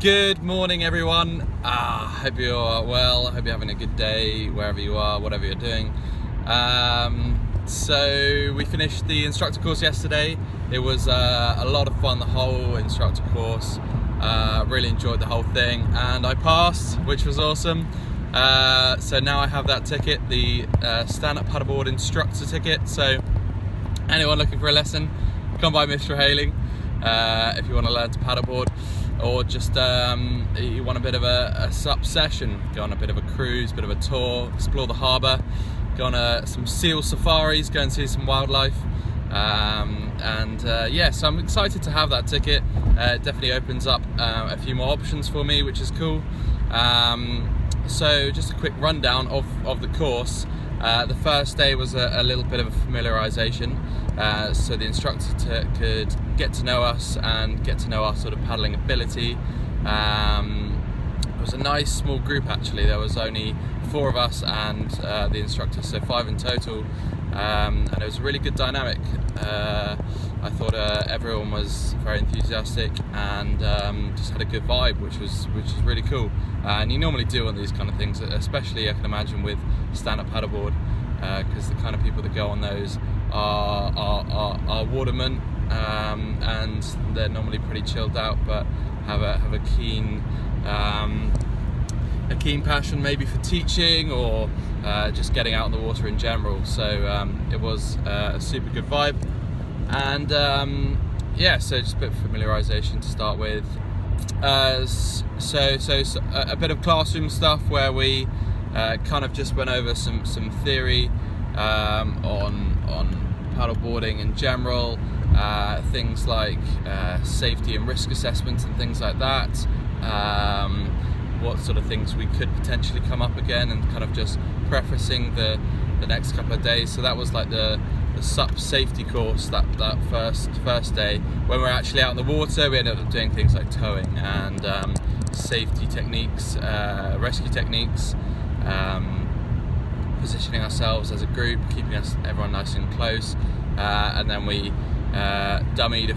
Good morning, everyone. Hope you're well. Hope you're having a good day wherever you are, whatever you're doing. So we finished the instructor course yesterday. It was a lot of fun, the whole instructor course. Really enjoyed the whole thing, and I passed, which was awesome. So now I have that ticket, the stand-up paddleboard instructor ticket. So anyone looking for a lesson, come by Mr. Hailing if you want to learn to paddleboard, or just you want a bit of a SUP session, go on a bit of a cruise, bit of a tour, explore the harbour, go on some seal safaris, go and see some wildlife. So I'm excited to have that ticket. It definitely opens up a few more options for me, which is cool. So just a quick rundown of the course. The first day was a little bit of a familiarisation, so the instructor could get to know us and get to know our sort of paddling ability. It was a nice small group actually. There was only 4 of us and the instructor, so 5 in total, and it was a really good dynamic. I thought everyone was very enthusiastic and just had a good vibe, which was really cool. And you normally do on these kind of things, especially I can imagine with stand-up paddleboard, because the kind of people that go on those are watermen, and they're normally pretty chilled out, but have a keen passion maybe for teaching or just getting out on the water in general. So it was a super good vibe, and so just a bit of familiarisation to start with. So a bit of classroom stuff where we kind of just went over some theory on paddleboarding in general, things like safety and risk assessments and things like that, what sort of things we could potentially come up again, and kind of just prefacing the next couple of days. So that was like the SUP safety course that first day. When we were actually out in the water, we ended up doing things like towing and safety techniques, rescue techniques, positioning ourselves as a group, keeping everyone nice and close, and then we dummied a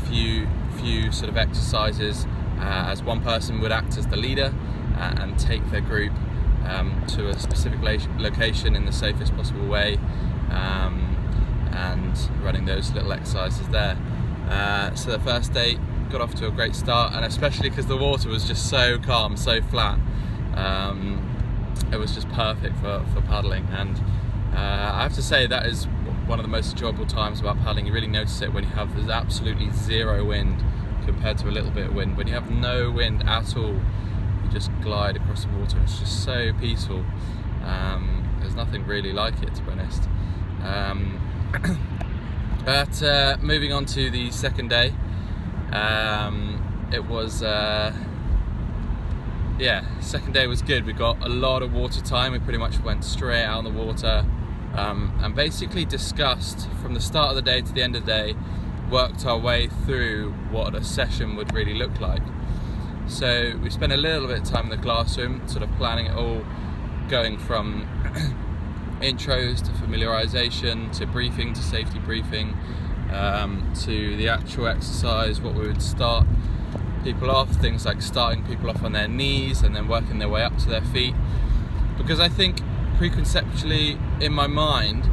few sort of exercises as one person would act as the leader and take their group to a specific location in the safest possible way, and running those little exercises there. So the first day got off to a great start, and especially because the water was just so calm, so flat, it was just perfect for paddling. And I have to say that is one of the most enjoyable times about paddling. You really notice it when you have there's absolutely zero wind compared to a little bit of wind. When you have no wind at all, you just glide across the water. It's just so peaceful. There's nothing really like it, to be honest. But moving on to the second day, it was second day was good. We got a lot of water time. We pretty much went straight out on the water, and basically discussed from the start of the day to the end of the day, worked our way through what a session would really look like. So we spent a little bit of time in the classroom sort of planning it all, going from intros to familiarisation to briefing to safety briefing, to the actual exercise, what we would start people off, things like starting people off on their knees and then working their way up to their feet. Because I think preconceptually in my mind,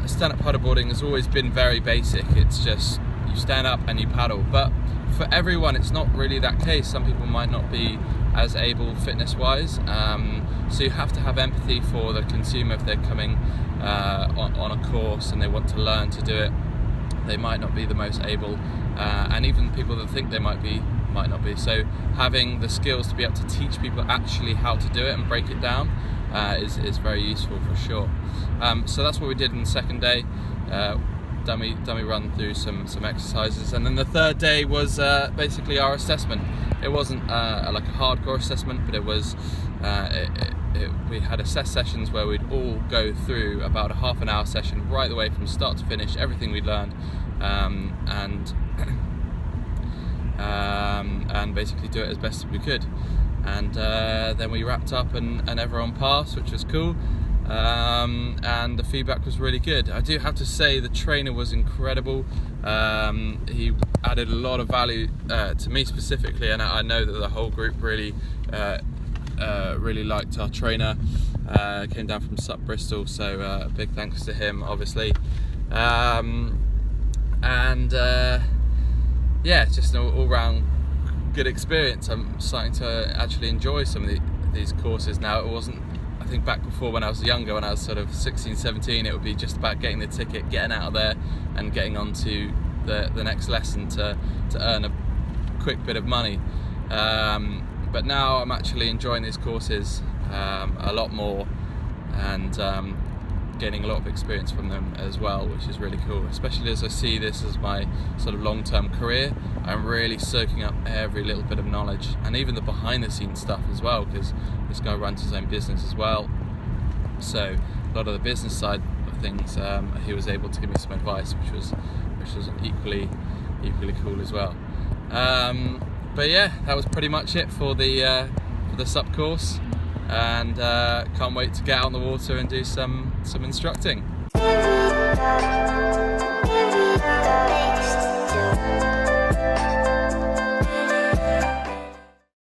stand-up paddleboarding has always been very basic. It's just you stand up and you paddle. But for everyone, it's not really that case. Some people might not be as able fitness-wise, so you have to have empathy for the consumer if they're coming on a course and they want to learn to do it. They might not be the most able, and even people that think they might not be. So having the skills to be able to teach people actually how to do it and break it down is very useful for sure. So that's what we did in the second day. Dummy run through some exercises, and then the third day was basically our assessment. It wasn't like a hardcore assessment, but it was we had assess sessions where we'd all go through about a half an hour session right the way from start to finish, everything we'd learned, and basically do it as best as we could. And then we wrapped up and everyone passed, which was cool. And the feedback was really good. I do have to say the trainer was incredible. He added a lot of value to me specifically, and I know that the whole group really liked our trainer. Came down from SUP Bristol, so big thanks to him, obviously. Yeah, just an all-round good experience. I'm starting to actually enjoy some of these courses now. It wasn't, I think, back before when I was younger, when I was sort of 16, 17, it would be just about getting the ticket, getting out of there and getting on to the next lesson to earn a quick bit of money. But now I'm actually enjoying these courses a lot more, and gaining a lot of experience from them as well, which is really cool, especially as I see this as my sort of long-term career. I'm really soaking up every little bit of knowledge, and even the behind-the-scenes stuff as well, because this guy runs his own business as well, so a lot of the business side of things, he was able to give me some advice, which was equally cool as well. But yeah, that was pretty much it for the SUP course, and can't wait to get out on the water and do some instructing.